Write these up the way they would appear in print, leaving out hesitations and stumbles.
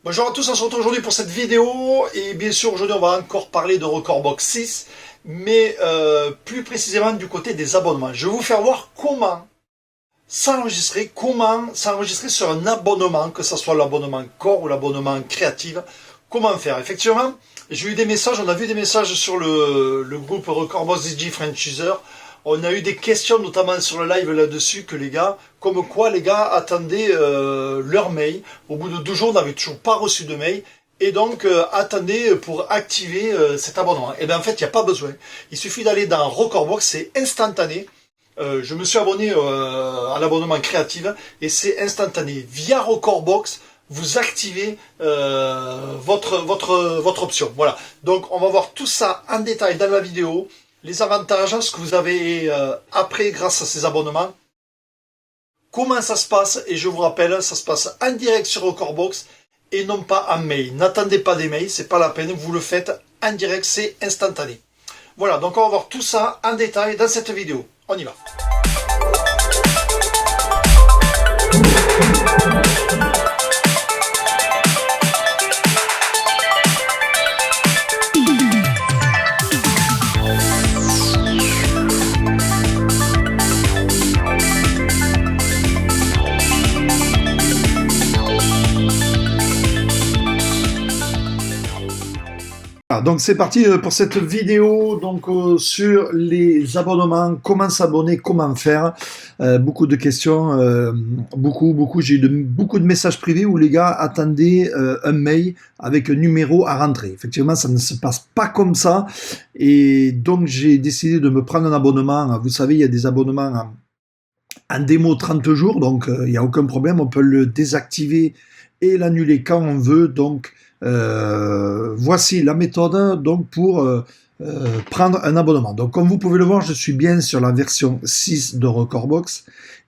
Bonjour à tous, on se retrouve aujourd'hui pour cette vidéo et bien sûr aujourd'hui on va encore parler de Recordbox 6 mais plus précisément du côté des abonnements. Je vais vous faire voir comment s'enregistrer sur un abonnement, que ce soit l'abonnement Core ou l'abonnement Creative, comment faire. Effectivement, j'ai eu des messages, on a vu des messages sur le groupe Recordbox DJ Franchiser. On a eu des questions notamment sur le live là-dessus, que les gars, comme quoi les gars attendaient leur mail. Au bout de 12 jours, on n'avait toujours pas reçu de mail. Et donc attendaient pour activer cet abonnement. Et bien en fait, il n'y a pas besoin. Il suffit d'aller dans Recordbox, c'est instantané. Je me suis abonné à l'abonnement Creative et c'est instantané. Via Recordbox, vous activez votre option. Voilà. Donc on va voir tout ça en détail dans la vidéo. Les avantages, ce que vous avez après grâce à ces abonnements. Comment ça se passe, et je vous rappelle, ça se passe en direct sur Recordbox et non pas en mail. N'attendez pas des mails, c'est pas la peine, vous le faites en direct, c'est instantané. Voilà, donc on va voir tout ça en détail dans cette vidéo. On y va. Donc c'est parti pour cette vidéo donc sur les abonnements, comment s'abonner, comment faire. Beaucoup de questions, beaucoup. J'ai eu beaucoup de messages privés où les gars attendaient un mail avec un numéro à rentrer. Effectivement, ça ne se passe pas comme ça. Et donc j'ai décidé de me prendre un abonnement. Vous savez, il y a des abonnements en démo 30 jours, donc il n'y a aucun problème. On peut le désactiver et l'annuler quand on veut. Donc voici la méthode donc pour prendre un abonnement. Donc comme vous pouvez le voir, je suis bien sur la version 6 de Recordbox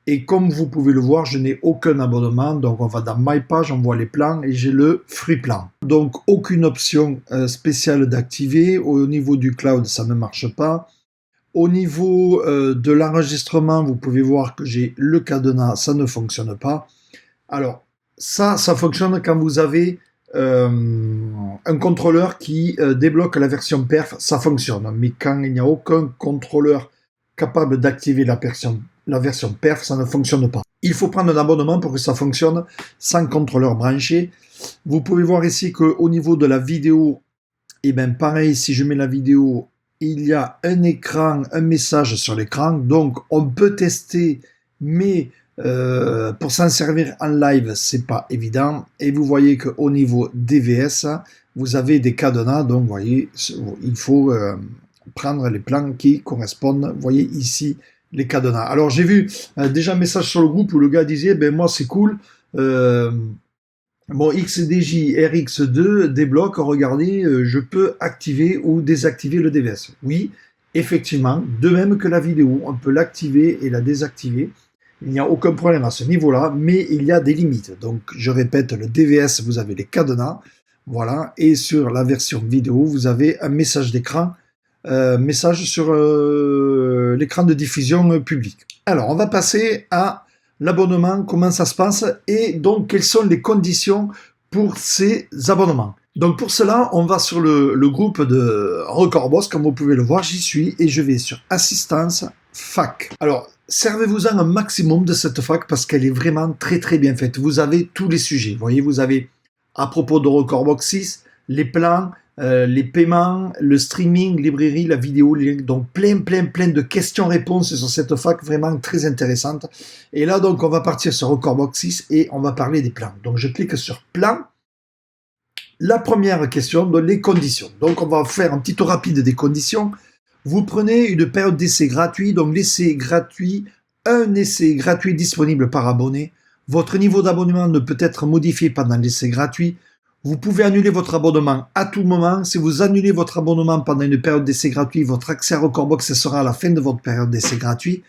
et comme vous pouvez le voir, je n'ai aucun abonnement. Donc on va dans My Page, on voit les plans et j'ai le Free Plan. Donc aucune option spéciale d'activer. Au niveau du cloud, ça ne marche pas. Au niveau de l'enregistrement, vous pouvez voir que j'ai le cadenas, ça ne fonctionne pas. Alors ça fonctionne quand vous avez un contrôleur qui débloque la version perf, ça fonctionne. Mais quand il n'y a aucun contrôleur capable d'activer la version perf, ça ne fonctionne pas. Il faut prendre un abonnement pour que ça fonctionne sans contrôleur branché. Vous pouvez voir ici qu'au niveau de la vidéo, et bien pareil, si je mets la vidéo, il y a un écran, un message sur l'écran. Donc on peut tester, mais pour s'en servir en live, c'est pas évident. Et vous voyez qu'au niveau DVS, vous avez des cadenas. Donc, vous voyez, il faut prendre les plans qui correspondent. Vous voyez ici les cadenas. Alors, j'ai vu déjà un message sur le groupe où le gars disait, ben moi, c'est cool. Mon XDJ RX2 débloque. Regardez, je peux activer ou désactiver le DVS. Oui, effectivement, de même que la vidéo, on peut l'activer et la désactiver. Il n'y a aucun problème à ce niveau-là, mais il y a des limites. Donc, je répète, le DVS, vous avez les cadenas, voilà, et sur la version vidéo, vous avez un message d'écran, message sur l'écran de diffusion publique. Alors, on va passer à l'abonnement, comment ça se passe, et donc, quelles sont les conditions pour ces abonnements. Donc, pour cela, on va sur le groupe de Recordbox, comme vous pouvez le voir, j'y suis, et je vais sur Assistance Fac. Alors, servez-vous-en un maximum de cette fac parce qu'elle est vraiment très bien faite. Vous avez tous les sujets. Vous voyez, vous avez à propos de Recordbox 6, les plans, les paiements, le streaming, librairie, la vidéo, donc plein de questions-réponses sur cette fac vraiment très intéressante. Et là, donc, on va partir sur Recordbox 6 et on va parler des plans. Donc, je clique sur plan. La première question, donc les conditions. Donc, on va faire un petit tour rapide des conditions. Vous prenez une période d'essai gratuit, donc l'essai gratuit, un essai gratuit disponible par abonné. Votre niveau d'abonnement ne peut être modifié pendant l'essai gratuit. Vous pouvez annuler votre abonnement à tout moment. Si vous annulez votre abonnement pendant une période d'essai gratuit, votre accès à Recordbox sera à la fin de votre période d'essai gratuit.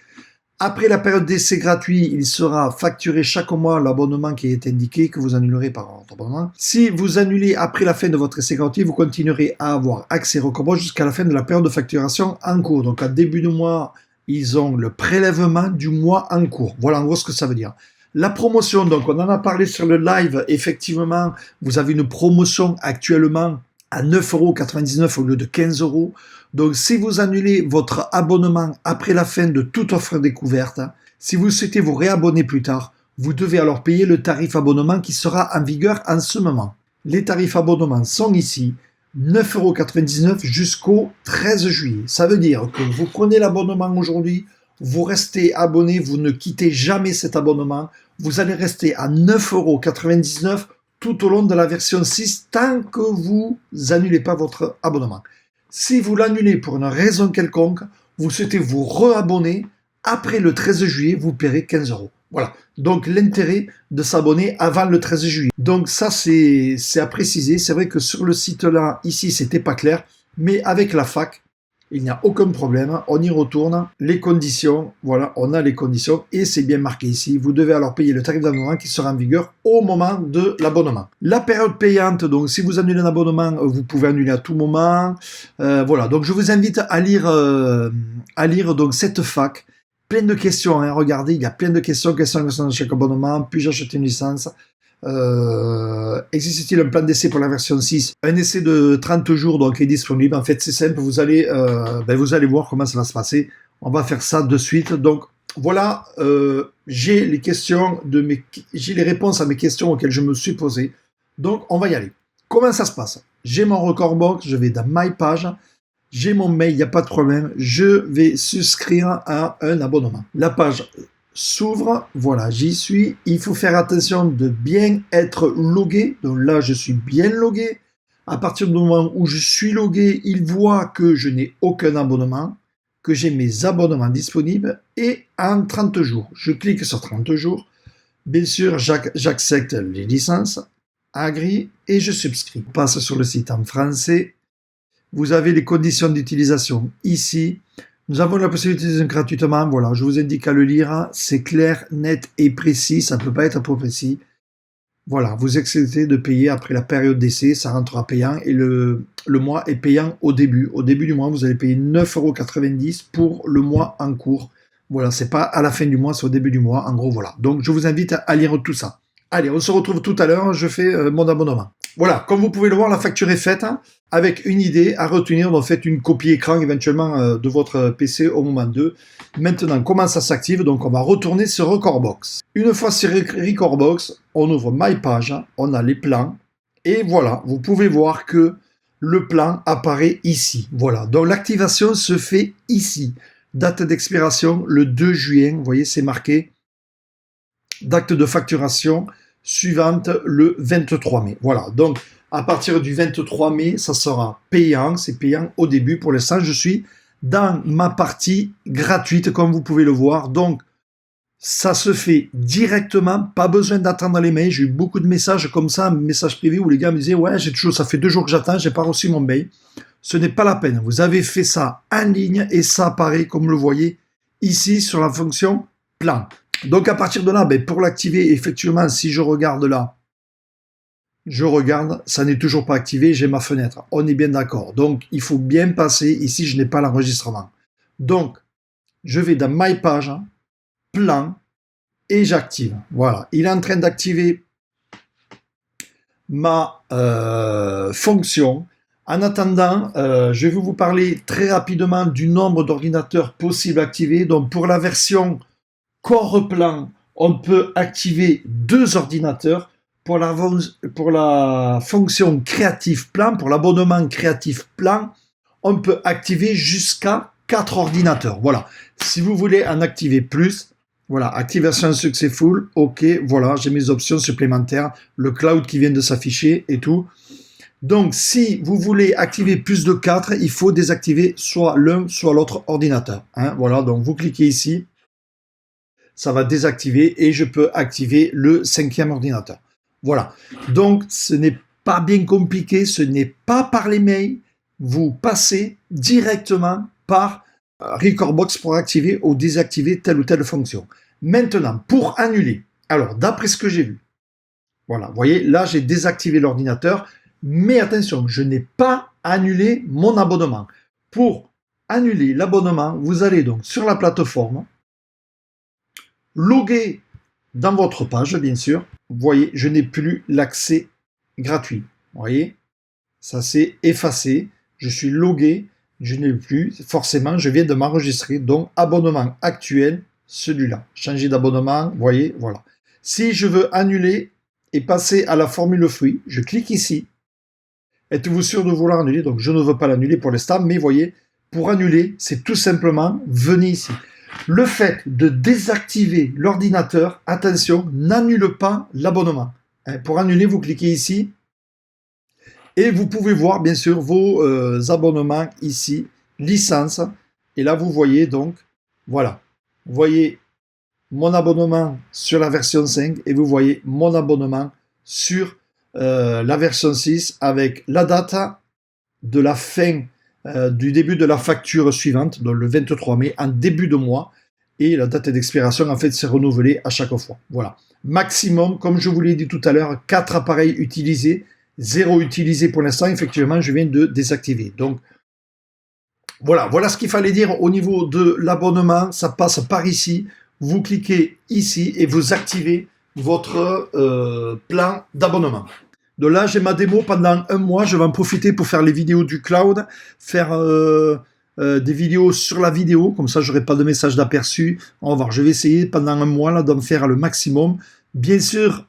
Après la période d'essai gratuit, il sera facturé chaque mois l'abonnement qui est indiqué que vous annulerez par votre abonnement. Si vous annulez après la fin de votre essai gratuit, vous continuerez à avoir accès à Recordbox jusqu'à la fin de la période de facturation en cours. Donc, à début de mois, ils ont le prélèvement du mois en cours. Voilà en gros ce que ça veut dire. La promotion, donc on en a parlé sur le live, effectivement, vous avez une promotion actuellement à 9,99 € au lieu de 15 €. Donc si vous annulez votre abonnement après la fin de toute offre découverte, si vous souhaitez vous réabonner plus tard, vous devez alors payer le tarif abonnement qui sera en vigueur en ce moment. Les tarifs abonnement sont ici, 9,99 € jusqu'au 13 juillet. Ça veut dire que vous prenez l'abonnement aujourd'hui, vous restez abonné, vous ne quittez jamais cet abonnement, vous allez rester à 9,99 € tout au long de la version 6 tant que vous annulez pas votre abonnement. Si vous l'annulez pour une raison quelconque, vous souhaitez vous réabonner, après le 13 juillet, vous paierez 15 €. Voilà. Donc l'intérêt de s'abonner avant le 13 juillet. Donc ça, c'est à préciser. C'est vrai que sur le site là, ici, c'était pas clair, mais avec la fac, il n'y a aucun problème, on y retourne, les conditions, voilà, on a les conditions et c'est bien marqué ici. Vous devez alors payer le tarif d'abonnement qui sera en vigueur au moment de l'abonnement. La période payante, donc si vous annulez un abonnement, vous pouvez annuler à tout moment. Voilà, donc je vous invite à lire donc cette fac. Plein de questions, hein. Regardez, il y a plein de questions. Quelles sont les conditions de chaque abonnement? Puis-je acheter une licence? Existe-t-il un plan d'essai pour la version 6? Un essai de 30 jours donc est disponible. En fait, c'est simple, vous allez voir comment ça va se passer. On va faire ça de suite. Donc voilà, j'ai les réponses à mes questions auxquelles je me suis posé. Donc on va y aller. Comment ça se passe? J'ai mon record box, je vais dans My Page. J'ai mon mail, il n'y a pas de problème. Je vais souscrire à un abonnement. La page s'ouvre, voilà, j'y suis. Il faut faire attention de bien être logué. Donc là, je suis bien logué. À partir du moment où je suis logué, il voit que je n'ai aucun abonnement, que j'ai mes abonnements disponibles et en 30 jours. Je clique sur 30 jours. Bien sûr, j'accepte les licences, agree et je souscris. Je passe sur le site en français. Vous avez les conditions d'utilisation ici. Nous avons la possibilité d'utiliser gratuitement. Voilà, je vous indique à le lire. C'est clair, net et précis. Ça ne peut pas être trop précis. Voilà, vous acceptez de payer après la période d'essai. Ça rentrera payant et le mois est payant au début. Au début du mois, vous allez payer 9,90 € pour le mois en cours. Voilà, c'est pas à la fin du mois, c'est au début du mois. En gros, voilà. Donc, je vous invite à lire tout ça. Allez, on se retrouve tout à l'heure. Je fais mon abonnement. Voilà, comme vous pouvez le voir, la facture est faite avec une idée à retenir. Donc, faites une copie écran éventuellement de votre PC au moment 2. Maintenant, comment ça s'active? Donc, on va retourner sur Recordbox. Une fois sur Recordbox, on ouvre My Page, on a les plans. Et voilà, vous pouvez voir que le plan apparaît ici. Voilà, donc l'activation se fait ici. Date d'expiration, le 2 juin. Vous voyez, c'est marqué. Date de facturation suivante, le 23 mai. Voilà, donc à partir du 23 mai, ça sera payant. C'est payant au début. Pour l'instant, je suis dans ma partie gratuite, comme vous pouvez le voir. Donc, ça se fait directement, pas besoin d'attendre les mails. J'ai eu beaucoup de messages comme ça, messages privés où les gars me disaient « Ouais, ça fait 2 jours que j'attends, j'ai pas reçu mon mail. » Ce n'est pas la peine. Vous avez fait ça en ligne et ça apparaît, comme vous le voyez, ici sur la fonction plan. Donc à partir de là, pour l'activer, effectivement, si je regarde là, ça n'est toujours pas activé, j'ai ma fenêtre. On est bien d'accord. Donc il faut bien passer. Ici, je n'ai pas l'enregistrement. Donc, je vais dans My Page, plan, et j'active. Voilà, il est en train d'activer ma fonction. En attendant, je vais vous parler très rapidement du nombre d'ordinateurs possibles activés. Donc pour la version Core Plan, on peut activer 2 ordinateurs. Pour la fonction Creative Plan, pour l'abonnement Creative Plan, on peut activer jusqu'à 4 ordinateurs. Voilà. Si vous voulez en activer plus, voilà, activation successful, ok, voilà, j'ai mes options supplémentaires, le cloud qui vient de s'afficher et tout. Donc, si vous voulez activer plus de 4, il faut désactiver soit l'un, soit l'autre ordinateur. Hein, voilà, donc vous cliquez ici, ça va désactiver et je peux activer le 5e ordinateur. Voilà, donc ce n'est pas bien compliqué, ce n'est pas par les mails, vous passez directement par Recordbox pour activer ou désactiver telle ou telle fonction. Maintenant, pour annuler, alors d'après ce que j'ai vu, voilà, vous voyez, là j'ai désactivé l'ordinateur, mais attention, je n'ai pas annulé mon abonnement. Pour annuler l'abonnement, vous allez donc sur la plateforme, loguer dans votre page, bien sûr. Vous voyez, je n'ai plus l'accès gratuit. Vous voyez, ça s'est effacé. Je suis logué. Je n'ai plus. Forcément, je viens de m'enregistrer. Donc, abonnement actuel, celui-là. Changer d'abonnement. Vous voyez, voilà. Si je veux annuler et passer à la formule fruit, je clique ici. Êtes-vous sûr de vouloir annuler? Donc, je ne veux pas l'annuler pour l'instant. Mais vous voyez, pour annuler, c'est tout simplement, venez ici. Le fait de désactiver l'ordinateur, attention, n'annule pas l'abonnement. Pour annuler, vous cliquez ici et vous pouvez voir bien sûr vos abonnements ici, licence. Et là, vous voyez donc, voilà, vous voyez mon abonnement sur la version 5 et vous voyez mon abonnement sur la version 6 avec la date de la fin du début de la facture suivante, donc le 23 mai, en début de mois, et la date d'expiration, en fait, c'est renouvelée à chaque fois. Voilà. Maximum, comme je vous l'ai dit tout à l'heure, 4 appareils utilisés, 0 utilisé pour l'instant. Effectivement, je viens de désactiver. Donc, voilà ce qu'il fallait dire au niveau de l'abonnement. Ça passe par ici. Vous cliquez ici et vous activez votre plan d'abonnement. Donc là, j'ai ma démo pendant un mois. Je vais en profiter pour faire les vidéos du cloud, faire des vidéos sur la vidéo. Comme ça, je n'aurai pas de message d'aperçu. On va voir. Je vais essayer pendant un mois là d'en faire le maximum. Bien sûr,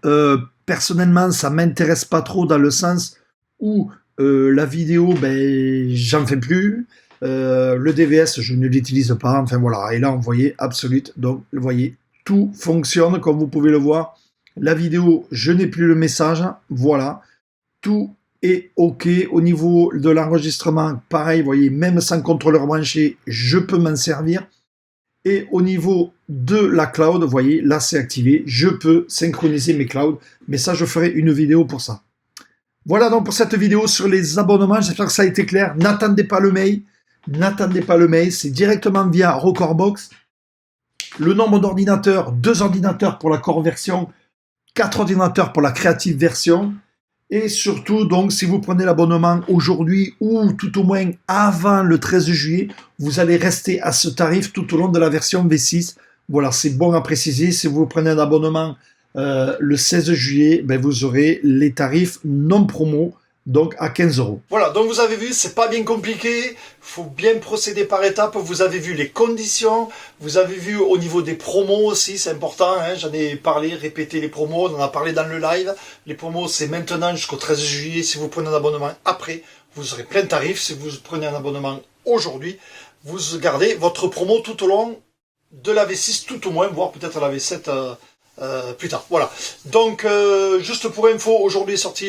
personnellement, ça m'intéresse pas trop dans le sens où la vidéo, ben, j'en fais plus. Le DVS, je ne l'utilise pas. Enfin voilà. Et là, vous voyez, Absolute. Donc, vous voyez, tout fonctionne comme vous pouvez le voir. La vidéo, je n'ai plus le message. Voilà. Tout est OK. Au niveau de l'enregistrement, pareil, vous voyez, même sans contrôleur branché, je peux m'en servir. Et au niveau de la cloud, vous voyez, là c'est activé. Je peux synchroniser mes clouds. Mais ça, je ferai une vidéo pour ça. Voilà donc pour cette vidéo sur les abonnements. J'espère que ça a été clair. N'attendez pas le mail. N'attendez pas le mail. C'est directement via Recordbox. Le nombre d'ordinateurs, 2 ordinateurs pour la core version, 4 ordinateurs pour la créative version. Et surtout, donc, si vous prenez l'abonnement aujourd'hui ou tout au moins avant le 13 juillet, vous allez rester à ce tarif tout au long de la version V6. Voilà, c'est bon à préciser. Si vous prenez un abonnement le 16 juillet, ben, vous aurez les tarifs non promo, donc à 15 €. Voilà, donc vous avez vu, c'est pas bien compliqué. Il faut bien procéder par étapes. Vous avez vu les conditions. Vous avez vu au niveau des promos aussi, c'est important. Hein, j'en ai parlé, répété les promos. On en a parlé dans le live. Les promos, c'est maintenant jusqu'au 13 juillet. Si vous prenez un abonnement après, vous aurez plein de tarifs. Si vous prenez un abonnement aujourd'hui, vous gardez votre promo tout au long de la V6, tout au moins, voire peut-être la V7 plus tard. Voilà. Donc, juste pour info, aujourd'hui est sortie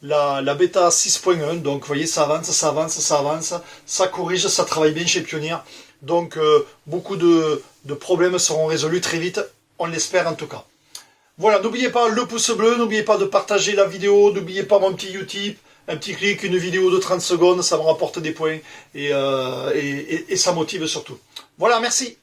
la bêta 6.1, donc vous voyez, ça avance, ça avance, ça avance, ça corrige, ça travaille bien chez Pioneer. Donc beaucoup de problèmes seront résolus très vite, on l'espère en tout cas. Voilà, n'oubliez pas le pouce bleu, n'oubliez pas de partager la vidéo, n'oubliez pas mon petit Utip, un petit clic, une vidéo de 30 secondes, ça me rapporte des points et ça motive surtout. Voilà, merci.